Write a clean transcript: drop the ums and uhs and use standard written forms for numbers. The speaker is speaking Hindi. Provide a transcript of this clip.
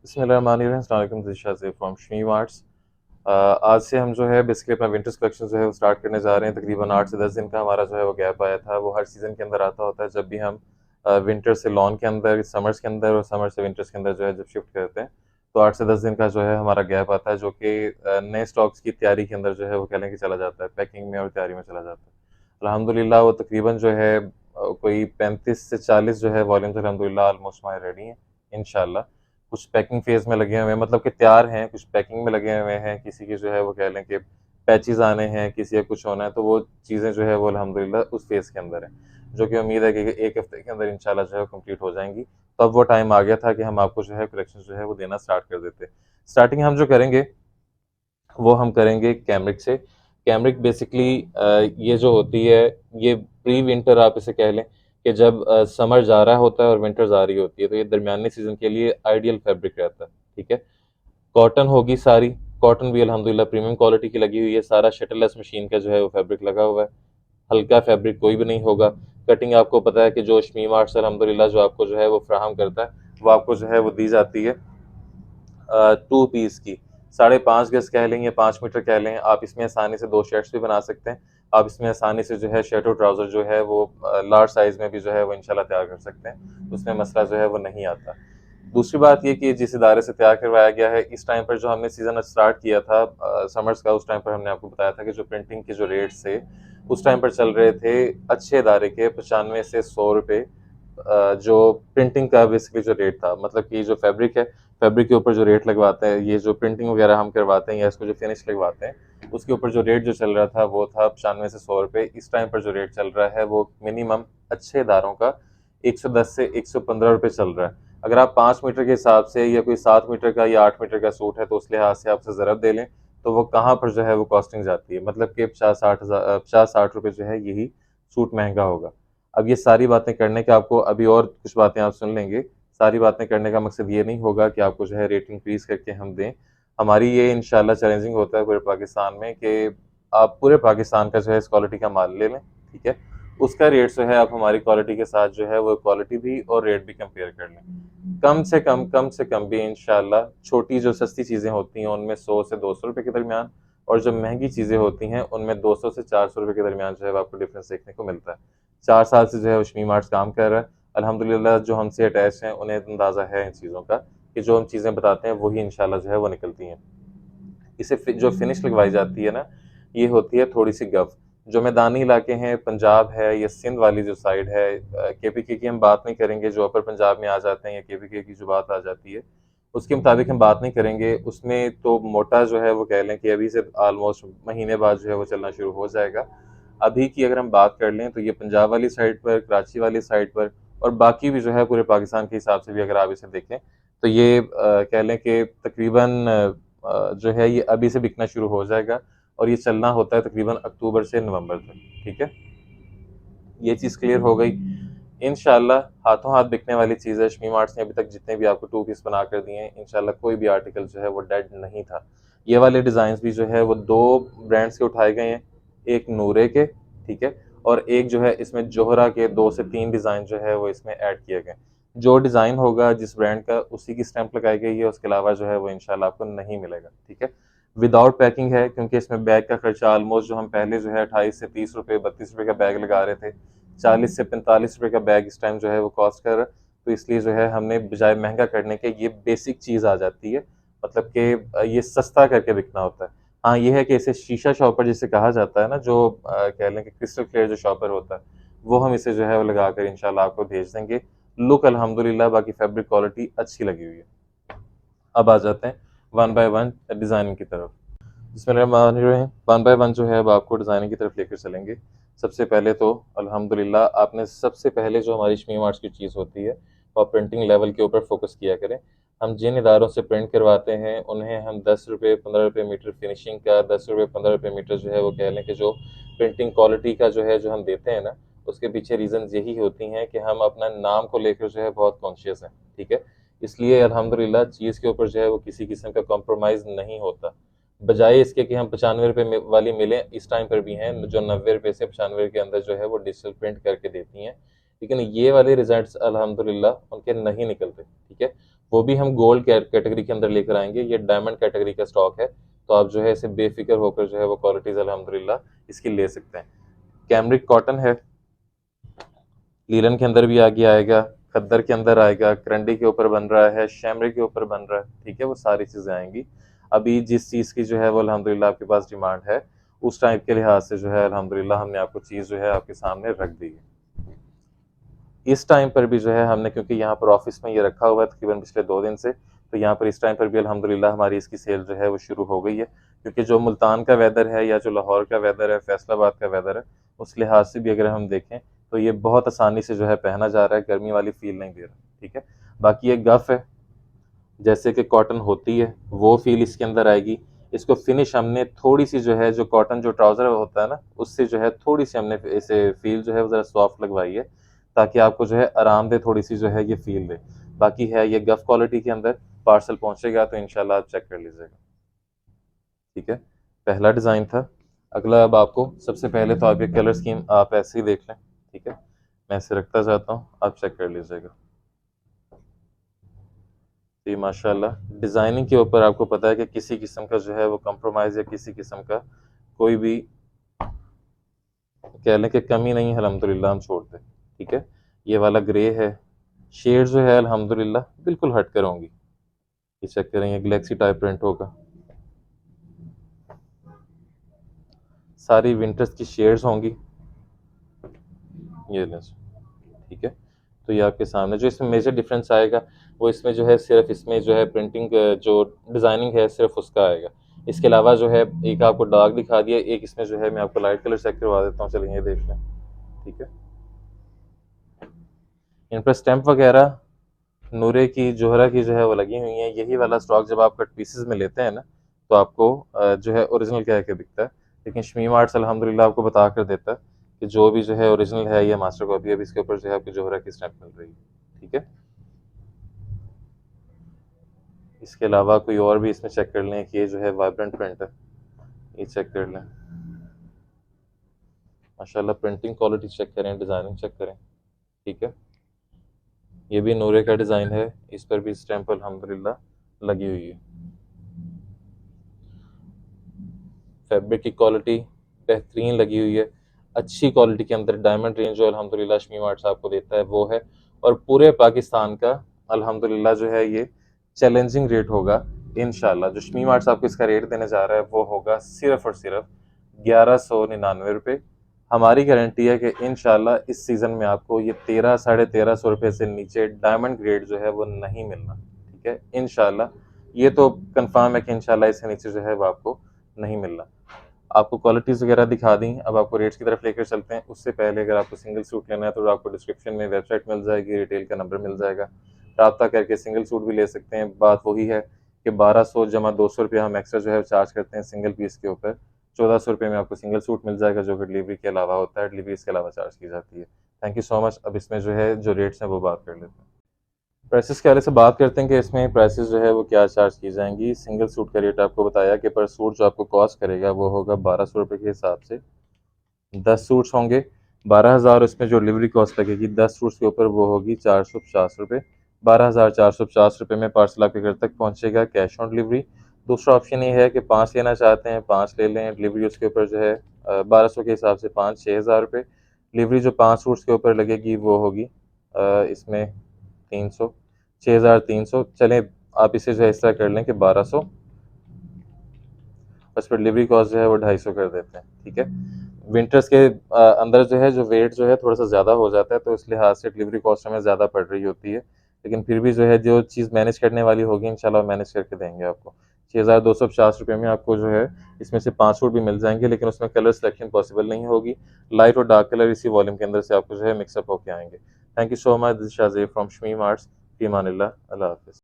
बिस्मिल्लाहिर्रहमानिर्रहीम, अस्सलाम वालेकुम, this is Shazib from Shamim Arts. आज से हम जो है बेसिकली अपना विंटर्स कलेक्शन जो है वो स्टार्ट करने जा रहे हैं। तकरीबन 8 से 10 दिन का हमारा जो है वो गैप आया था। वो हर सीज़न के अंदर आता होता है जब भी हम विंटर से लॉन के अंदर, समर्स के अंदर और समर से विंटर्स के अंदर जो है जब शिफ्ट करते हैं, तो 8 से 10 दिन का जो है हमारा गैप आता है, जो कि नए स्टॉक्स की तैयारी के अंदर जो है वो कह लें कि चला जाता है, पैकिंग में और तैयारी में चला जाता है। अल्हम्दुलिल्लाह वो तकरीबन जो है कोई 35 से 40 जो है वॉल्यूम्स अल्हम्दुलिल्लाह ऑलमोस्ट हमारे रेडी हैं इंशाअल्लाह। कुछ पैकिंग फेज़ में लगे हुए हैं, मतलब कि तैयार हैं, कुछ पैकिंग में लगे हुए हैं, किसी की जो है वो कह लें कि पैचेज़ आने हैं, किसी का कुछ होना है, तो वो चीज़ें जो है वो अल्हम्दुलिल्लाह उस फेज़ के अंदर है, जो कि उम्मीद है कि 1 हफ्ते के अंदर इंशाल्लाह जो है कंप्लीट हो जाएँगी। तो अब वो टाइम आ गया था कि हम आपको जो है कलेक्शन जो है वो देना स्टार्ट कर देते। स्टार्टिंग हम जो करेंगे वो हम करेंगे कैमरिक से। कैमरिक बेसिकली ये जो होती है, ये प्री विंटर आप इसे कह लें कि जब समर जा रहा होता है और विंटर्स आ रही होती है, तो ये दरमियानी सीज़न के लिए आइडियल फैब्रिक रहता है, ठीक है? कॉटन होगी सारी, कॉटन भी अल्हम्दुलिल्लाह प्रीमियम क्वालिटी की लगी हुई है, सारा शटरलेस मशीन का जो है वो फैब्रिक लगा हुआ है, हल्का फैब्रिक कोई भी नहीं होगा। कटिंग आपको पता है कि जो शमीम आर्ट्स अल्हम्दुलिल्लाह जो आपको जो है वो फ्राहम करता है, वो आपको जो है वो दी जाती है 2 पीस की, 5.5 गज़ कह लें या 5 मीटर कह लें, आप इसमें आसानी से 2 शर्ट्स भी बना सकते हैं। आप इसमें आसानी से जो है शर्ट और ट्राउज़र जो है वो लार्ज साइज़ में भी जो है वो इंशाल्लाह तैयार कर सकते हैं, उसमें मसला जो है वो नहीं आता। दूसरी बात ये कि जिस इदारे से तैयार करवाया गया है, इस टाइम पर जो हमने सीज़न स्टार्ट किया था समर्स का, उस टाइम पर हमने आपको बताया था कि जो प्रिंटिंग के जो रेट्स थे, उस टाइम पर चल रहे थे अच्छे इदारे के 95 से ₹100, जो प्रिंटिंग का बेसिकली जो रेट था, मतलब कि जो फैब्रिक है, फैब्रिक के ऊपर जो रेट लगवाते हैं, ये जो प्रिंटिंग वगैरह हम करवाते हैं या इसको जो फिनिश लगवाते हैं, उसके ऊपर जो रेट जो चल रहा था वो था 95 से ₹100। इस टाइम पर जो रेट चल रहा है वो मिनिमम अच्छे इदारों का 110 से ₹115 चल रहा है। अगर आप 5 मीटर के हिसाब से या कोई 7 मीटर का या 8 मीटर का सूट है, तो उस लिहाज से आप उसे ज़रब दे लें, तो वो कहाँ पर जो है वो कॉस्टिंग जाती है, मतलब कि 50-60 जो है यही सूट महँगा होगा। अब ये सारी बातें करने का आपको अभी और कुछ बातें आप सुन लेंगे। सारी बातें करने का मकसद ये नहीं होगा कि आपको जो है रेट इंक्रीज़ करके हम दें। हमारी ये इंशाल्लाह चैलेंजिंग होता है पूरे पाकिस्तान में कि आप पूरे पाकिस्तान का जो है इस क्वालिटी का माल ले लें, ठीक है? उसका रेट जो है आप हमारी क्वालिटी के साथ जो है वो क्वालिटी भी और रेट भी कंपेयर कर लें। कम से कम भी इंशाल्लाह छोटी जो सस्ती चीज़ें होती हैं उनमें 100 से ₹200 के दरमियान, और जो महँगी चीज़ें होती हैं उनमें 200 से ₹400 के दरमियान जो है वो आपको डिफ़रेंस देखने को मिलता है। 4 साल से जो है वो शमीम आर्ट्स काम कर रहा है। अल्हम्दुलिल्लाह जो हमसे अटैच हैं उन्हें अंदाज़ा है इन चीज़ों का कि जो हम चीज़ें बताते हैं वही इंशाल्लाह जो है वो निकलती हैं। इसे जो फिनिश लगवाई जाती है ना, ये होती है थोड़ी-सी गव। जो मैदानी इलाके हैं, पंजाब है या सिंध वाली जो साइड है, केपीके की हम बात नहीं करेंगे, जो अपर पंजाब में आ जाते हैं या केपीके की जो बात आ जाती है, उसके मुताबिक हम बात नहीं करेंगे। उसमें तो मोटा जो है वो कह लें कि अभी से ऑलमोस्ट महीने बाद जो है वो चलना शुरू हो जाएगा। अभी की अगर हम बात कर लें तो ये पंजाब वाली साइड पर, कराची वाली साइड पर और बाकी भी जो है पूरे पाकिस्तान के हिसाब से भी अगर आप इसे देखें, तो ये कह लें कि तकरीबन जो है ये अभी से बिकना शुरू हो जाएगा और ये चलना होता है तकरीबन अक्टूबर से नवंबर तक, ठीक है? ये चीज़ क्लियर हो गई। इंशाल्लाह हाथों हाथ बिकने वाली चीज़ है। शमीम आर्ट्स ने अभी तक जितने भी आपको 2 पीस बना कर दिए हैं, इंशाल्लाह कोई भी आर्टिकल जो है वो डेड नहीं था। ये वाले डिज़ाइन्स भी जो है वो 2 ब्रांड्स के उठाए गए हैं, एक नूरे के, ठीक है? और एक जो है इसमें जोहरा के 2 से 3 डिज़ाइन जो है वो इसमें ऐड किए गए हैं। जो डिज़ाइन होगा जिस ब्रांड का, उसी की स्टैम्प लगाई गई है, उसके अलावा जो है वो इंशाल्लाह आपको नहीं मिलेगा, ठीक है? विदाउट पैकिंग है, क्योंकि इसमें बैग का खर्चा ऑलमोस्ट जो हम पहले जो है 28 से ₹30 ₹32 का बैग लगा रहे थे, 40 से ₹45 का बैग इस टाइम जो है वो कॉस्ट कर रहा है। तो इसलिए जो है हमने बजाय महँगा करने के ये बेसिक चीज़ आ जाती है, मतलब कि ये सस्ता करके बिकना होता है। हाँ, ये है कि इसे शीशा शॉपर जिसे कहा जाता है ना, जो कह लें कि क्रिस्टल क्लियर जो शॉपर होता है, वो हम इसे जो है वो लगाकर इंशाल्लाह आपको भेज देंगे। लुक अल्हम्दुलिल्लाह बाकी फैब्रिक क्वालिटी अच्छी लगी हुई है। अब आ जाते हैं वन बाय वन डिज़ाइनिंग की तरफ। बिस्मिल्लाहिर्रहमानिर्रहीम। वन बाय वन जो है अब आपको डिज़ाइनिंग की तरफ लेकर चलेंगे। सबसे पहले तो अल्हम्दुलिल्लाह आपने सबसे पहले जो हमारी शमीम आर्ट्स की चीज़ होती है, वो आप प्रिंटिंग लेवल के ऊपर फ़ोकस किया करें। हम जिन इदारों से प्रिंट करवाते हैं, उन्हें हम ₹10 ₹15 मीटर फिनिशिंग का, ₹10 ₹15 मीटर जो है वो कह लें कि जो प्रिंटिंग क्वालिटी का जो है जो हम देते हैं ना, उसके पीछे रीज़न्स यही होती हैं कि हम अपना नाम को लेकर जो है बहुत कॉन्शियस हैं, ठीक है? इसलिए अल्हम्दुलिल्लाह चीज़ के ऊपर जो है वो किसी किस्म का कॉम्प्रोमाइज़ नहीं होता। बजाय इसके कि हम ₹95 में वाली मिलें, इस टाइम पर भी हैं जो ₹90 से 95 के अंदर जो है वो डिजिटल प्रिंट करके देती हैं। लेकिन ये वाले रिज़ल्ट्स अल्हम्दुलिल्लाह उनके नहीं निकलते, ठीक है? वो भी हम गोल्ड कैटेगरी के अंदर लेकर आएंगे। ये डायमंड कैटेगरी का स्टॉक है, तो आप जो है इसे बेफिक्र होकर जो है वो क्वालिटीज़ अल्हम्दुलिल्लाह इसकी ले सकते हैं। कैमरिक कॉटन है, लीलन के अंदर भी आगे आएगा, खद्दर के अंदर आएगा, करंडी के ऊपर बन रहा है, शैमरे के ऊपर बन रहा है, ठीक है, वो सारी चीज़ें आएंगी। अभी जिस चीज़ की जो है वो अल्हम्दुलिल्लाह आपके पास डिमांड है, उस टाइप के लिहाज से जो है अल्हम्दुलिल्लाह हमने आपको चीज़ जो है आपके सामने रख दी है। इस टाइम पर भी जो है हमने, क्योंकि यहाँ पर ऑफिस में ये रखा हुआ है तकरीबन पिछले 2 दिन से, तो यहाँ पर इस टाइम पर भी अल्हम्दुलिल्लाह हमारी इसकी सेल जो है वो शुरू हो गई है। क्योंकि जो मुल्तान का वेदर है या जो लाहौर का वेदर है, फैसलाबाद का वेदर है, उस लिहाज से भी अगर हम देखें तो ये बहुत आसानी से जो है पहना जा रहा है, गर्मी वाली फील नहीं दे रहा, ठीक है। बाकी ये गफ है, जैसे कि कॉटन होती है वो फील इसके अंदर आएगी। इसको फिनिश हमने थोड़ी सी जो है, जो कॉटन जो ट्राउज़र होता है ना, उससे जो है थोड़ी सी हमने इसे फील जो है वो ज़रा सॉफ्ट लगवाई है, ताकि आपको जो है आरामदेह थोड़ी सी जो है ये फील दे। बाकी है ये गफ क्वालिटी के अंदर, पार्सल पहुंचेगा तो इंशाल्लाह आप चेक कर लीजिएगा, ठीक है। पहला डिज़ाइन था। अगला अब आपको सबसे पहले तो आप ये कलर स्कीम आप ऐसे ही देख लें, ठीक है। मैं इसे रखता जाता हूँ, आप चेक कर लीजिएगा। जी माशाल्लाह, डिज़ाइनिंग के ऊपर आपको पता है कि किसी किस्म का जो है वो कंप्रोमाइज़ या किसी किस्म का कोई भी कह लें कि कमी नहीं है, अल्हम्दुलिल्लाह हम छोड़ते, ठीक है। ये वाला ग्रे है, शेड जो है अल्हम्दुलिल्लाह बिल्कुल हट कर होंगी। ये चेक करें, ये गैलेक्सी टाइप प्रिंट होगा, सारी विंटर्स की शेड्स होंगी, ये लें, ठीक है। तो ये आपके सामने जो इसमें मेजर डिफरेंस आएगा, वो इसमें जो है सिर्फ इसमें जो है प्रिंटिंग जो डिज़ाइनिंग है सिर्फ उसका आएगा। इसके अलावा जो है एक आपको डार्क दिखा दिया, एक इसमें जो है मैं आपको लाइट कलर चेक करवा देता हूँ, चलिए ये देख लें, ठीक है। इन पर स्टैंप वगैरह नूरे की, जोहरा की जो है वो लगी हुई है। यही वाला स्टॉक जब आप कट पीसेस में लेते हैं ना, तो आपको जो है ओरिजिनल कह के दिखता है, लेकिन शमीम आर्ट्स अल्हम्दुलिल्लाह आपको बता कर देता है कि जो भी जो है ओरिजिनल है या मास्टर कॉपी है, अब इसके ऊपर जो है आपकी जोहरा की स्टैंप मिल रही है, ठीक है। इसके अलावा कोई और भी इसमें चेक कर लें कि ये जो है वाइब्रेंट प्रिंट है, ये चेक कर लें। माशाल्लाह प्रिंटिंग क्वालिटी चेक करें, डिज़ाइनिंग चेक करें, ठीक है। ये भी नूरे का डिज़ाइन है, इस पर भी स्टैंप अल्हम्दुलिल्लाह लगी हुई है। फैब्रिक की क्वालिटी बेहतरीन लगी हुई है, अच्छी क्वालिटी के अंदर डायमंड रेंज जो अल्हम्दुलिल्लाह शमीम आर्ट्स आपको देता है वो है। और पूरे पाकिस्तान का अल्हम्दुलिल्लाह जो है ये चैलेंजिंग रेट होगा इंशाल्लाह। जो शमीम आर्ट्स आपको इसका रेट देने जा रहा है वो होगा सिर्फ और सिर्फ 1199 रुपये। हमारी गारंटी है कि इंशाल्लाह इस सीज़न में आपको ये 1300-1350 रुपये से नीचे डायमंड ग्रेड जो है वो नहीं मिलना, ठीक है, इंशाल्लाह। ये तो कंफर्म है कि इंशाल्लाह इससे नीचे जो है वो आपको नहीं मिलना। आपको क्वालिटीज़ वगैरह दिखा दी, अब आपको रेट्स की तरफ लेकर चलते हैं। उससे पहले अगर आपको सिंगल सूट लेना है तो आपको डिस्क्रिप्शन में वेबसाइट मिल जाएगी, रिटेल का नंबर मिल जाएगा, राब्ता करके सिंगल सूट भी ले सकते हैं। बात वही है कि 1200 जमा 200 रुपया हम एक्स्ट्रा जो है चार्ज करते हैं सिंगल पीस के ऊपर। 1400 रुपये में आपको सिंगल सूट मिल जाएगा, जो कि डिलीवरी के अलावा होता है, डिलीवरी इसके अलावा चार्ज की जाती है। Thank you so much. अब इसमें जो है जो रेट्स हैं वो बात कर लेते हैं। प्राइसेस के हवाले से बात करते हैं कि इसमें प्राइसेस जो है वो क्या चार्ज की जाएंगी। सिंगल सूट का रेट आपको बताया कि पर सूट जो आपको कॉस्ट करेगा वो होगा 1200 रुपये के हिसाब से। 10 सूट्स होंगे 12,000, उसमें जो डिलीवरी कॉस्ट लगेगी 10 सूट्स के ऊपर वो होगी 450 रुपये। 12,450 रुपये में पार्सल आपके घर तक पहुंचेगा, कैश ऑन डिलीवरी। दूसरा ऑप्शन ये है कि 5 लेना चाहते हैं, 5 ले लें, डिलीवरी उसके ऊपर जो है 1200 के हिसाब से 5 6,000 रुपये। डिलीवरी जो 5 सूट्स के ऊपर लगेगी वो होगी इसमें 300, 6,300। चलें आप इसे जो है इस तरह कर लें कि 1200, बस पर डिलीवरी कॉस्ट जो है वो 250 कर देते हैं, ठीक है। विंटर्स के अंदर जो है जो वेट जो है थोड़ा सा ज़्यादा हो जाता है, तो इस लिहाज से डिलीवरी कॉस्ट हमें ज़्यादा पड़ रही होती है, लेकिन फिर भी जो है जो चीज़ मैनेज करने वाली होगी इंशाल्लाह मैनेज करके देंगे आपको। 6,250 रुपये में आपको जो है इसमें से 5 सूट भी मिल जाएंगे, लेकिन उसमें कलर सिलेक्शन पॉसिबल नहीं होगी। लाइट और डार्क कलर इसी वॉल्यूम के अंदर से आपको जो है मिक्सअप होके आएंगे। Thank you so much, this Shazeb from Shamim Arts. फी अमानिल्लाह, अल्लाह हाफिज़।